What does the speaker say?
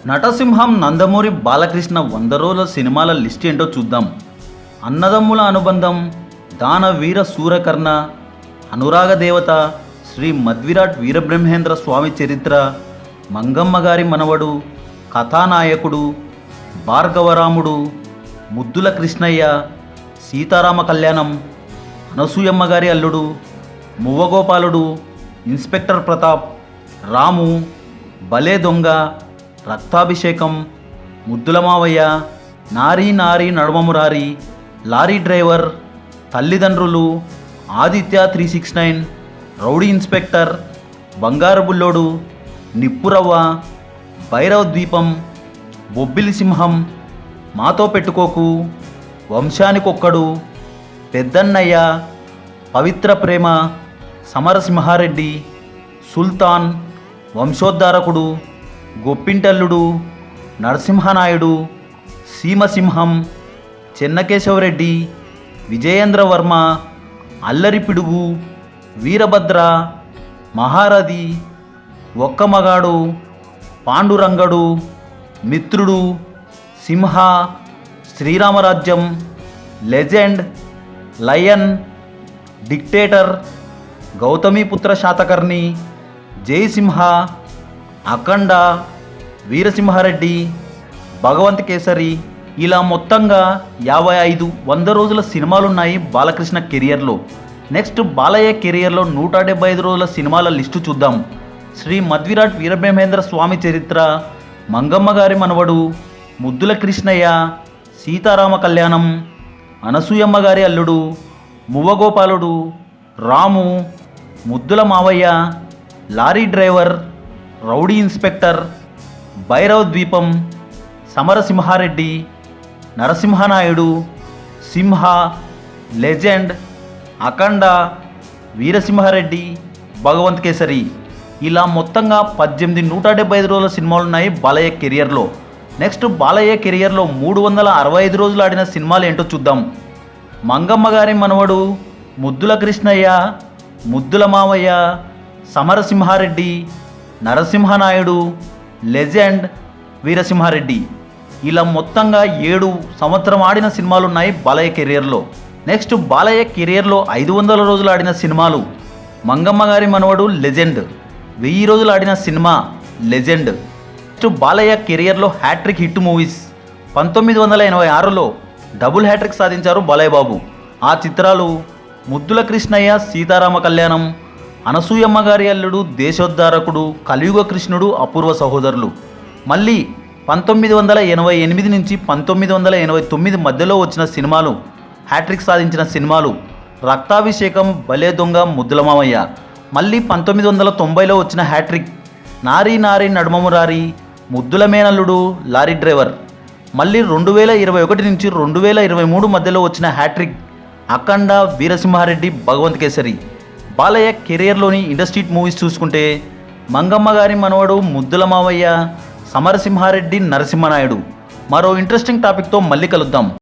నటసింహం నందమూరి బాలకృష్ణ 100 రోజుల సినిమాల లిస్ట్ ఏంటో చూద్దాం. అన్నదమ్ముల అనుబంధం, దానవీర శూరకర్ణ, అనురాగ దేవత, శ్రీ మధ్విరాట్ వీరబ్రహ్మేంద్ర స్వామి చరిత్ర, మంగమ్మ గారి మనవడు, కథానాయకుడు, భార్గవరాముడు, ముద్దుల కృష్ణయ్య, సీతారామ కళ్యాణం, అనసూయమ్మ గారి అల్లుడు, మువ్వగోపాలుడు, ఇన్స్పెక్టర్ ప్రతాప్, రాము, భలే దొంగ, రక్తాభిషేకం, ముద్దుల మావయ్య, నారీ నారీ నడుమమురారి, లారీ డ్రైవర్, తల్లిదండ్రులు, ఆదిత్య 369, రౌడీ ఇన్స్పెక్టర్, బంగారు బుల్లోడు, నిప్పురవ్వ, భైరవ ద్వీపం, బొబ్బిలి సింహం, మాతో పెట్టుకోకు, వంశానికొక్కడు, పెద్దన్నయ్య, పవిత్ర ప్రేమ, సమరసింహారెడ్డి, సుల్తాన్, వంశోద్ధారకుడు, గొప్పింటల్లుడు, నరసింహనాయుడు, సీమసింహం, చెన్నకేశవరెడ్డి, విజయేంద్రవర్మ, అల్లరి పిడుగు, వీరభద్ర, మహారథి, Okkamagadu, Pandurangadu, Mitrudu, Simha, Sriramarajyam, Legend, Lion, Dictator, Gautamiputra Satakarni, Jaisimha, Akhanda, Veerasimhareddy, Bhagavanth Kesari, ఇలా మొత్తంగా 55 100 రోజుల సినిమాలున్నాయి బాలకృష్ణ కెరియర్లో. నెక్స్ట్ బాలయ్య కెరియర్లో 175 రోజుల సినిమాల లిస్టు చూద్దాం. శ్రీ మధ్విరాట్ వీరబ్రహ్మేంద్ర స్వామి చరిత్ర, మంగమ్మ గారి మనవడు, ముద్దుల కృష్ణయ్య, సీతారామ కళ్యాణం, అనసూయమ్మ గారి అల్లుడు, మువ్వగోపాలుడు, రాము, ముద్దుల మావయ్య, lorry driver, rowdy inspector, Bhairava ద్వీపం, సమరసింహారెడ్డి, నరసింహనాయుడు, సింహ, లెజెండ్, అఖండ, వీరసింహారెడ్డి, భగవంత్ కేసరి, ఇలా మొత్తంగా 18 175 రోజుల సినిమాలు ఉన్నాయి బాలయ్య కెరియర్లో. నెక్స్ట్ బాలయ్య కెరియర్లో 365 రోజులు ఆడిన సినిమాలు ఏంటో చూద్దాం. మంగమ్మ గారి మనవడు, ముద్దుల కృష్ణయ్య, ముద్దుల మావయ్య, సమరసింహారెడ్డి, నరసింహనాయుడు, లెజెండ్, వీరసింహారెడ్డి, ఇలా మొత్తంగా 7 సంవత్సరం ఆడిన సినిమాలు ఉన్నాయి బాలయ్య కెరియర్లో. నెక్స్ట్ బాలయ్య కెరియర్లో 500 రోజులు ఆడిన సినిమాలు. మంగమ్మ గారి మనవడు లెజెండ్, 1000 రోజులు ఆడిన సినిమా లెజెండ్. నెక్స్ట్ బాలయ్య కెరియర్లో హ్యాట్రిక్ హిట్ మూవీస్. 1986లో డబుల్ హ్యాట్రిక్ సాధించారు బాలయ్య బాబు. ఆ చిత్రాలు ముద్దుల కృష్ణయ్య, సీతారామ కళ్యాణం, అనసూయమ్మ గారి అల్లుడు, దేశోద్ధారకుడు, కలియుగ కృష్ణుడు, అపూర్వ సహోదరులు. మళ్ళీ 1988 నుంచి 1989 మధ్యలో వచ్చిన సినిమాలు, హ్యాట్రిక్ సాధించిన సినిమాలు రక్తాభిషేకం, భలే దొంగ, ముద్దుల మావయ్య. మళ్ళీ 1990లో వచ్చిన హ్యాట్రిక్ నారీ నారీ నడుమమురారి, ముద్దుల మేనల్లుడు, లారీ డ్రైవర్. మళ్ళీ 2021 నుంచి 2023 మధ్యలో వచ్చిన హ్యాట్రిక్ అఖండ, వీరసింహారెడ్డి, భగవంత్ కేసరి. బాలయ్య కెరియర్లోని ఇండస్ట్రీ మూవీస్ చూసుకుంటే మంగమ్మ గారి మనవడు, ముద్దుల మావయ్య, సమరసింహారెడ్డి, నరసింహనాయుడు. మరో ఇంట్రెస్టింగ్ టాపిక్తో మళ్ళీ కలుద్దాం.